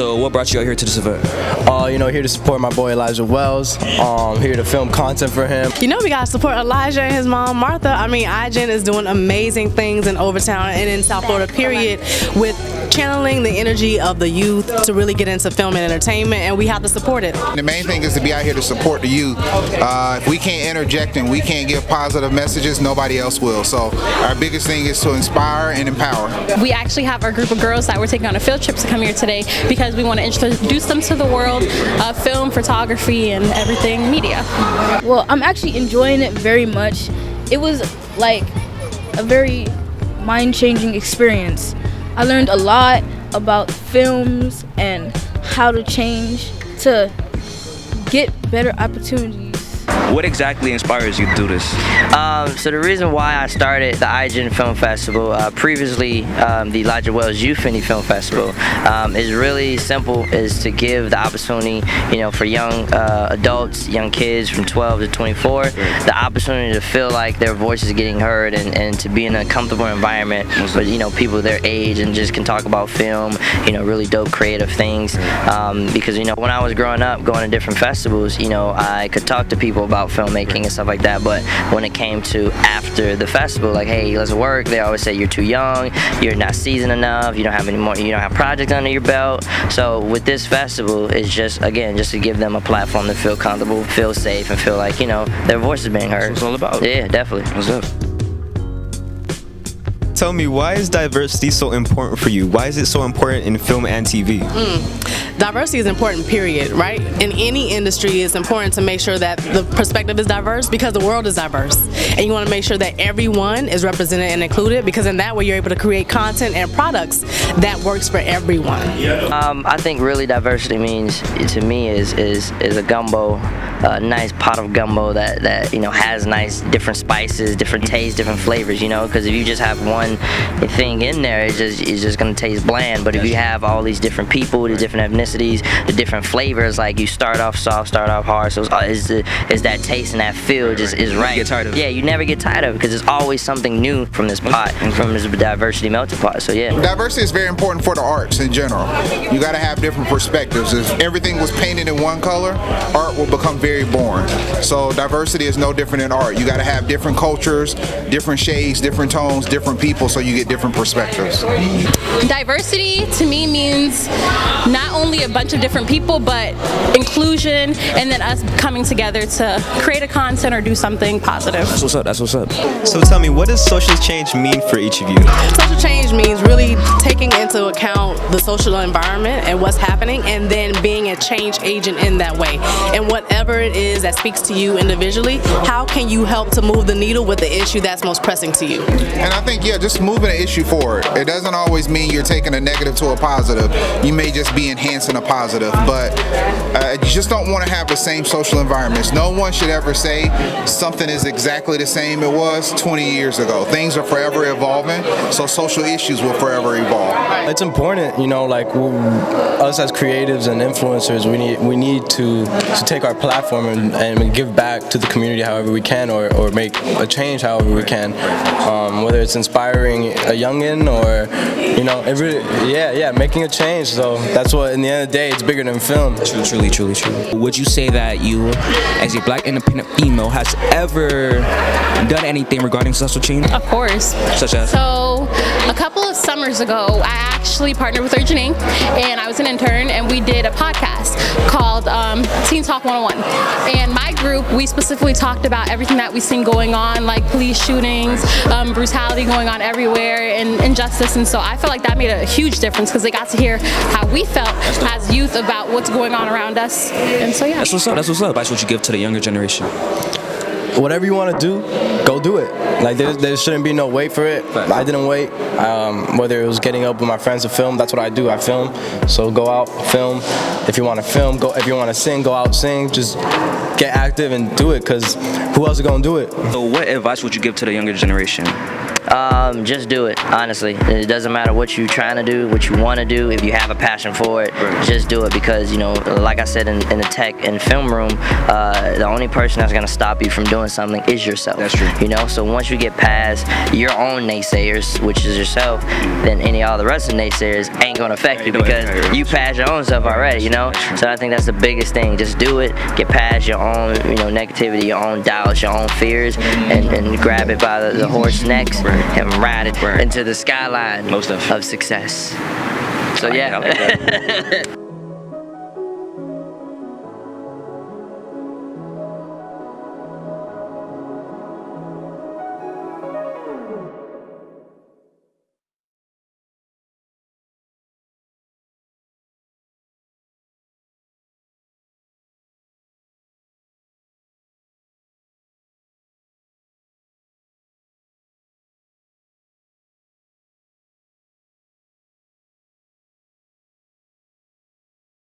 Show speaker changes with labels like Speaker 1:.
Speaker 1: So what brought you out here to this event?
Speaker 2: Here to support my boy Elijah Wells. Here to film content for him.
Speaker 3: We gotta support Elijah and his mom Martha. Igen is doing amazing things in Overtown and in South Florida, period, with channeling the energy of the youth to really get into film and entertainment, and we have to support it.
Speaker 4: The main thing is to be out here to support the youth. If we can't interject and we can't give positive messages, nobody else will. So our biggest thing is to inspire and empower.
Speaker 5: We actually have our group of girls that we're taking on a field trip to come here today because we want to introduce them to the world of film, photography, and everything media.
Speaker 6: Well, I'm actually enjoying it very much. It was like a very mind-changing experience. I learned a lot about films and how to change to get better opportunities.
Speaker 1: What exactly inspires you to do this?
Speaker 7: So the reason why I started the Igen Film Festival, previously the Elijah Wells Youth Indie Film Festival, is really simple, is to give the opportunity, for young adults, young kids from 12 to 24, the opportunity to feel like their voice is getting heard and to be in a comfortable environment with, people their age and just can talk about film, really dope creative things. Because, when I was growing up, going to different festivals, I could talk to people about filmmaking and stuff like that, but when it came to after the festival, like, hey, let's work, they always say you're too young, you're not seasoned enough, you don't have projects under your belt. So with this festival, it's just to give them a platform to feel comfortable, feel safe, and feel like, their voice is being heard.
Speaker 1: That's what it's all about.
Speaker 7: Yeah, definitely.
Speaker 1: What's up?
Speaker 8: Tell me, why is diversity so important for you? Why is it so important in film and TV?
Speaker 3: Diversity is important, period, right? In any industry, it's important to make sure that the perspective is diverse because the world is diverse. And you want to make sure that everyone is represented and included, because in that way you're able to create content and products that works for everyone.
Speaker 7: I think really diversity means, to me, is a gumbo, a nice pot of gumbo that has nice different spices, different tastes, different flavors, because if you just have one thing in there, it's just gonna taste bland. But if you have all these different people, the different ethnicities, the different flavors, like you start off soft, start off hard, so it's that taste and that feel just is right.
Speaker 1: You get tired of it.
Speaker 7: Yeah, you never get tired of it because there's always something new from this pot and from this diversity melting pot. So yeah.
Speaker 4: Diversity is very important for the arts in general. You got to have different perspectives. If everything was painted in one color, art will become very boring. So diversity is no different in art. You got to have different cultures, different shades, different tones, different people, so you get different perspectives.
Speaker 5: Diversity to me means not only a bunch of different people, but inclusion, and then us coming together to create a content or do something positive.
Speaker 1: That's what's up. That's what's up.
Speaker 8: So tell me, what does social change mean for each of you?
Speaker 3: Social change means really taking into account the social environment and what's happening, and then being a change agent in that way. And whatever it is that speaks to you individually, how can you help to move the needle with the issue that's most pressing to you?
Speaker 4: And I think, just moving an issue forward. It doesn't always mean you're taking a negative to a positive. You may just be enhancing a positive, but you just don't want to have the same social environments. No one should ever say something is exactly the same it was 20 years ago. Things are forever evolving, so social issues will forever evolve.
Speaker 2: It's important, like us as creatives and influencers, we need to take our platform and give back to the community however we can, or make a change however we can, whether it's inspiring a youngin or making a change. So that's what, in the end of the day, it's bigger than film.
Speaker 1: Truly. Would you say that you, as a Black independent female, has ever done anything regarding social change?
Speaker 5: Of course.
Speaker 1: Such as?
Speaker 5: So a couple of summers ago, I actually partnered withIngen, and I was an intern, and we did a podcast called Teen Talk 101. And my group, we specifically talked about everything that we've seen going on, like police shootings, brutality going on everywhere, and injustice. And so I felt like that made a huge difference because they got to hear how we felt as youth about what's going on around us. And so yeah.
Speaker 1: That's what's up. That's what you give to the younger generation.
Speaker 2: Whatever you want to do, go do it. Like there shouldn't be no wait for it. I didn't wait. Whether it was getting up with my friends to film, that's what I do. I film. So go out, film. If you want to film, go. If you want to sing, go out, sing. Just get active and do it, because who else is gonna do it?
Speaker 1: So what advice would you give to the younger generation?
Speaker 7: Just do it, honestly. It doesn't matter what you're trying to do, what you want to do. If you have a passion for it, just do it, because, you know, like I said in the tech and film room, the only person that's going to stop you from doing something is yourself.
Speaker 1: That's true.
Speaker 7: You know, so once you get past your own naysayers, which is yourself, then any all the rest of the naysayers ain't going to affect you, because you passed your own stuff already, you know? So I think that's the biggest thing. Just do it, get past your own, you know, negativity, your own doubts, your own fears, and grab it by the horse necks and ride it into the skyline of success. So yeah.